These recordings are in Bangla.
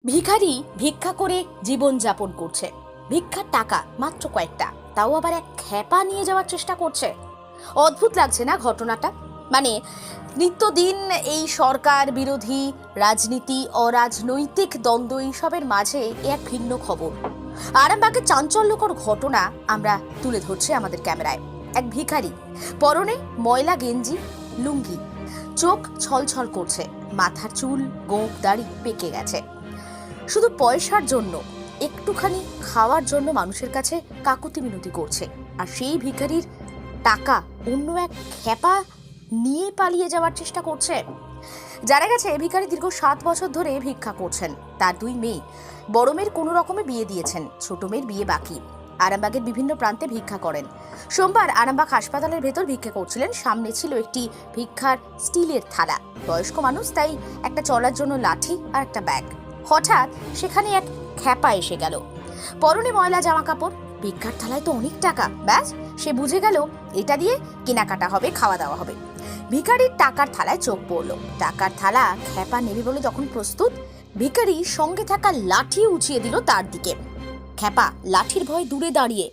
ভিখারি ভিক্ষা করে জীবন যাপন করছে। ভিক্ষার টাকা মাত্র কয়েকটা, তাও আবার এক খেপা নিয়ে যাওয়ার চেষ্টা করছে। অদ্ভুত লাগছে না ঘটনাটা? মানে নিত্যদিন এই সরকার বিরোধী রাজনীতি, অরাজনৈতিক দ্বন্দ্ব এইসবের মাঝে এক ভিন্ন খবর। আরামবাগের চাঞ্চল্যকর ঘটনা আমরা তুলে ধরছি আমাদের ক্যামেরায়। এক ভিখারি, পরনে ময়লা গেঞ্জি, লুঙ্গি, চোখ ছলছল করছে, মাথার চুল গোঁফ দাড়ি পেকে গেছে। শুধু পয়সার জন্য, একটুখানি খাওয়ার জন্য মানুষের কাছে কাকুতি মিনতি করছে। আর সেই ভিখারির টাকা অন্য এক খেপা নিয়ে পালিয়ে যাওয়ার চেষ্টা করছে। জানা গেছে ভিখারি দীর্ঘ 7 বছর ধরে ভিক্ষা করছেন। তার 2 মেয়ে, বড় মেয়ের কোনো রকমে বিয়ে দিয়েছেন, ছোট মেয়ের বিয়ে বাকি। আরামবাগের বিভিন্ন প্রান্তে ভিক্ষা করেন। সোমবার আরামবাগ হাসপাতালের ভেতর ভিক্ষা করছিলেন। সামনে ছিল একটি ভিক্ষার স্টিলের থালা। বয়স্ক মানুষ, তাই একটা চলার জন্য লাঠি আর একটা ব্যাগ। হঠাৎ সেখানে এক খেপা এসে গেল। পরনে ময়লা জামা কাপড়, ভিক্ষার থালায় তো অনেক টাকা। ব্যাস, সে বুঝে গেল এটা দিয়ে কেনাকাটা হবে, খাওয়া দাওয়া হবে। ভিখারির টাকার থালায় চোখ পড়ল। টাকার থালা খেপা নেবে বলে যখন প্রস্তুত, ভিখারি সঙ্গে থাকা লাঠি উঁচিয়ে দিল তার দিকে। খেপা লাঠির ভয়ে দূরে দাঁড়িয়ে।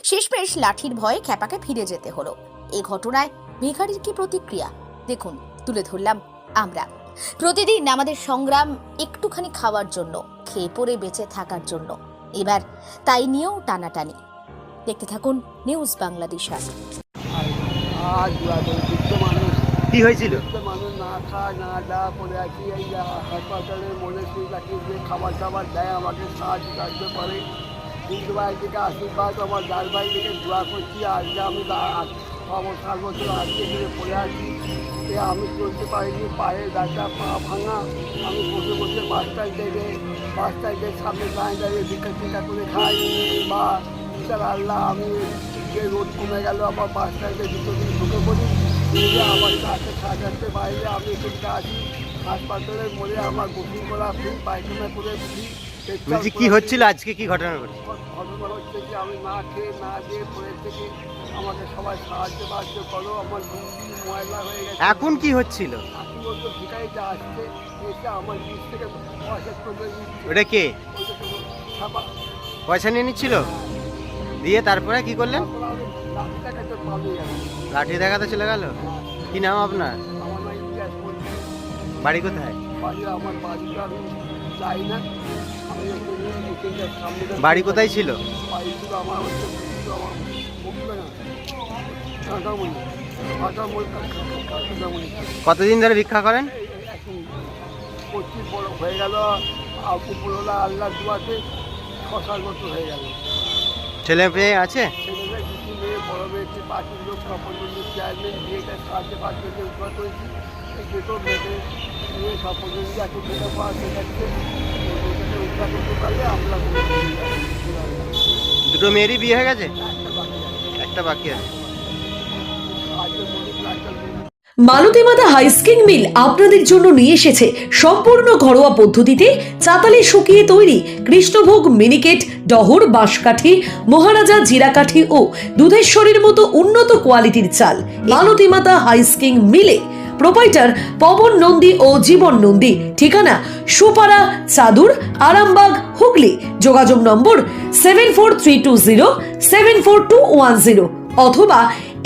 শেষমেশ লাঠির ভয়ে খেপাকে ফিরে যেতে হলো। এই ঘটনায় ভিখারির কি প্রতিক্রিয়া দেখুন, তুলে ধরলাম আমরা। প্রতিদিন আমাদের সংগ্রাম একটুখানি খাওয়ার জন্য, খেয়ে পরে বেঁচে থাকার জন্য। এবার তাই নিয়েও টানাটানি। দেখতে থাকুন নিউজ বাংলাদেশ। কি হয়েছিল? মানুষ না খায় না দেওয়া পরে আছি। এই হাসপাতালের মনে সুইটাকে যে খাবার টাবার দেয় আমাকে সাহায্য করে। কিন্তু ভাই থেকে আশীর্বাদ আমার যার ভাই থেকে দোয়া করছি। আজকে আমি 7 বছর আজকে ঘিরে পড়ে আছি। আমি চলতে পারিনি, পায়ে ব্যথা, পা ভাঙা। আমি বসে বসে বাস স্ট্যান্ডের সামনে দাঁড়িয়ে ভিক্ষা করে খাই। বা বিচার আল্লাহ, আমি যে রোদ কমে গেল আমার বাস স্ট্যান্ডে দিন ঢুকে পড়ি। আমার কাছে সাজাতে বাইরে আমি এখানটা আছি। হাসপাতালের মোড়ে আমার বুকিং করা ফ্রি, পায়খানা করে ফ্রি। বলছি কি হচ্ছিল আজকে, কি ঘটনা ঘটছে? ঘটনা হচ্ছে যে আমি না খেয়ে না দিয়ে পড়ে থেকে আমাকে সবাই সাহায্য করো। আমার লুঙ্গি ময়লা হয়ে গেছে। এখন কি হচ্ছিল? এখন বলতো ভিখারিটা আসছে, এসে আমার নিচ থেকে পয়সা তুলে নিচ্ছে। ওটা কে? পয়সা নিয়ে নিচ্ছিল? দিয়ে তারপরে কি করলেন? আমি লাঠি দেখাতে পালিয়ে গেলাম। লাঠি দেখাতে চলে গেল? কি নাম আপনার? আমার নাম ইলিয়াস বলছি। বাড়ি কোথায়? আমার বাড়িটা আমি চাই না। আমি সামনে বাড়ি কোথায় ছিল? বাড়ি ছিল আমার হচ্ছে কতদিন ধরে ভিক্ষা করেন? এখন 25 বড় হয়ে গেল। উপরওয়ালা আল্লাহ দুয়াতে 6-7 বছর হয়ে গেল। ছেলে মেয়ে আছে? ছেলেমেয়ে, কিছু মেয়ে, বড় মেয়েছে, পার্টির লোক, পর্যন্ত চেয়ারম্যান, বিয়েটা সাহায্য পার্টিতে উদ্ধার করেছি। এই যেসব মেয়েদের নিয়ে পর্যন্ত এত যেটা পাওয়া যাচ্ছে, উদ্ধার করতে পারলে আমরা দুটো মেয়েরই বিয়ে হয়ে গেছে? একটা বাকি আছে। একটা বাকি আছে। আজকে মনে মালতীমাতা হাইস্কিং মিল আপনাদের জন্য নিয়ে এসেছে সম্পূর্ণ ঘরোয়া পদ্ধতিতে চাতালে শুকিয়ে তৈরি কৃষ্ণভোগ মিনিকেট, ডহর, বাঁশকাঠি, মহারাজা জিরাকাঠি ও দুধেশ্বরীর মতো উন্নত কোয়ালিটির চাল। মালতীমাতা হাইস্কিং মিলে প্রোপাইটার পবন নন্দী ও জীবন নন্দী। ঠিকানা সুপারা চাদুর, আরামবাগ, হুগলি। যোগাযোগ নম্বর 7432074210 অথবা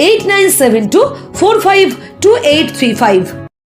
8972452835।